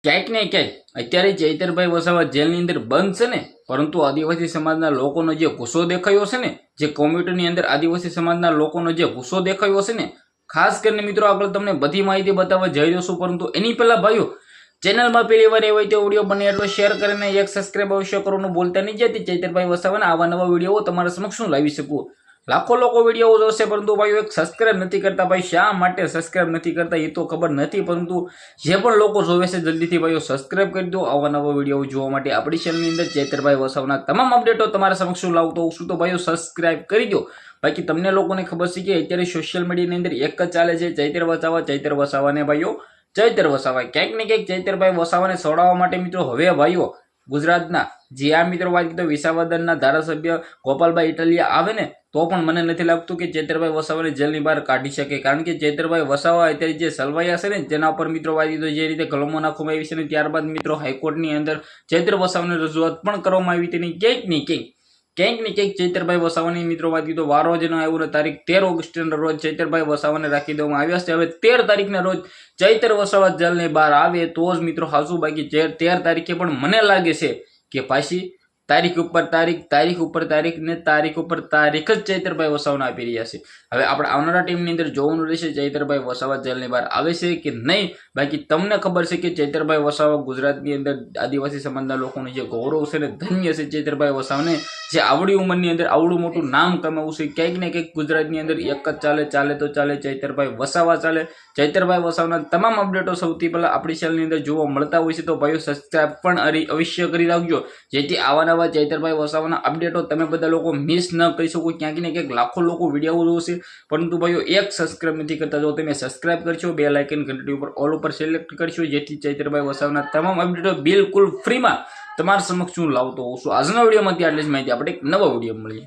ક્યાંક ને ક્યાંક અત્યારે ચૈતરભાઈ વસાવા જેલની અંદર બંધ છે ને, પરંતુ આદિવાસી સમાજના લોકોનો જે ગુસ્સો દેખાયો છે ને, જે કોમ્યુનિટીની અંદર આદિવાસી સમાજના લોકોનો જે ગુસ્સો દેખાયો છે ને, ખાસ કરીને મિત્રો આગળ તમને બધી માહિતી બતાવવા જઈ રહ્યો છું, પરંતુ એની પહેલા ભાઈઓ ચેનલમાં પહેલી વાર હોય તો વિડીયો બને એટલો શેર કરીને એક સબસ્ક્રાઇબ અવશ્ય કરવાનું ભૂલતા નહીં, જેથી ચૈતરભાઈ વસાવાના આવા નવા વિડીયો તમારા સમક્ષ લાવી શકું। લાખો લોકો વિડીયો જોશે પરંતુ ભાઈઓ એક સબસ્ક્રાઇબ નથી કરતા। ભાઈ શા માટે સબસ્ક્રાઇબ નથી કરતા એ તો ખબર નથી, પરંતુ જે પણ લોકો જોવે છે જલ્દીથી ભાઈઓ સબસ્ક્રાઇબ કરી દો આવા નવા વિડીયો જોવા માટે। આપણી ચેનલની અંદર ચૈતરભાઈ વસાવાના તમામ અપડેટો તમારા સમક્ષ લાવતો હોઉં છું, તો ભાઈઓ સબસ્ક્રાઇબ કરી દો। બાકી તમને લોકોને ખબર છે કે અત્યારે સોશિયલ મીડિયાની અંદર એક જ ચાલે છે, ચૈતર વસાવાને ભાઈઓ ચૈતર વસાવા ક્યાંક ને ક્યાંક ચૈતરભાઈ વસાવાને છોડાવવા માટે મિત્રો હવે ભાઈઓ ગુજરાતના જે આ મિત્રો વાત કીધો વિસાવદરના ધારાસભ્ય ગોપાલભાઈ ઇટાલિયા આવે ને તો પણ મને નથી લાગતું કે ચૈતરભાઈ વસાવાને જેલની બહાર કાઢી શકે, કારણ કે ચૈતરભાઈ વસાવા અત્યારે જે સલવાયા છે ને જેના ઉપર મિત્રો વાત કીધો જે રીતે કલમો નાખવામાં આવી છે ને ત્યારબાદ મિત્રો હાઈકોર્ટની અંદર ચૈતર વસાવાને રજૂઆત પણ કરવામાં આવી હતી, ક્યાંક ને ક્યાંક ચૈતરભાઈ વસાવાની મિત્રો વાત કીધો વારો જેનો આવ્યો તારીખ 13 ઓગસ્ટના રોજ ચૈતરભાઈ વસાવાને રાખી દેવામાં આવ્યા છે। હવે 13 તારીખના રોજ ચૈતર વસાવા જેલની બહાર આવે તો જ મિત્રો હાજુ, બાકી 13 તારીખે પણ મને લાગે છે કે પાછી તારીખ ઉપર તારીખ જ ચૈતરભાઈ વસાવાને આપી રહ્યા છે। હવે આપણે આવનારા ટીમની અંદર જોવાનું રહેશે ચૈતરભાઈ વસાવા જેલની બહાર આવે છે કે નહીં। બાકી તમને ખબર છે કે ચૈતરભાઈ વસાવા ગુજરાતની અંદર આદિવાસી સમાજના લોકોનું જે ગૌરવ છે ને ધન્ય છે ચૈતરભાઈ વસાવાને, જે આવડી ઉંમરની અંદર આવડું મોટું નામ કમાવું છે। ક્યાંક ને ક્યાંક ગુજરાતની અંદર એક જ ચાલે તો ચાલે ચૈતરભાઈ વસાવા ચાલે। ચૈતરભાઈ વસાવાના તમામ અપડેટો સૌથી પહેલા આપણી ચેનલની અંદર જોવા મળતા હોય છે, તો ભાઈઓ સબસ્ક્રાઇબ પણ અવશ્ય કરી રાખજો, જેથી આવા ચૈતરભાઈ વસાવાના અપડેટો તમે બધા લોકો મિસ ન કરી શકો। ક્યાંક ને ક્યાંક લાખો લોકો વિડીયો જોશે પરંતુ ભાઈઓ એક સબસ્ક્રાઇબ નથી કરતા, જો તમે સબસ્ક્રાઇબ કરશો બેલ આઇકન ઘંટડી ઉપર ઓલ ઉપર સિલેક્ટ કરશો, જેથી ચૈતરભાઈ વસાવાના તમામ અપડેટો બિલકુલ ફ્રીમાં તમારા સમક્ષ હું લાવતો હોઉં છું। આજના વિડીયોમાંથી આટલી જ માહિતી, આપણે એક નવા વિડીયો મળીએ।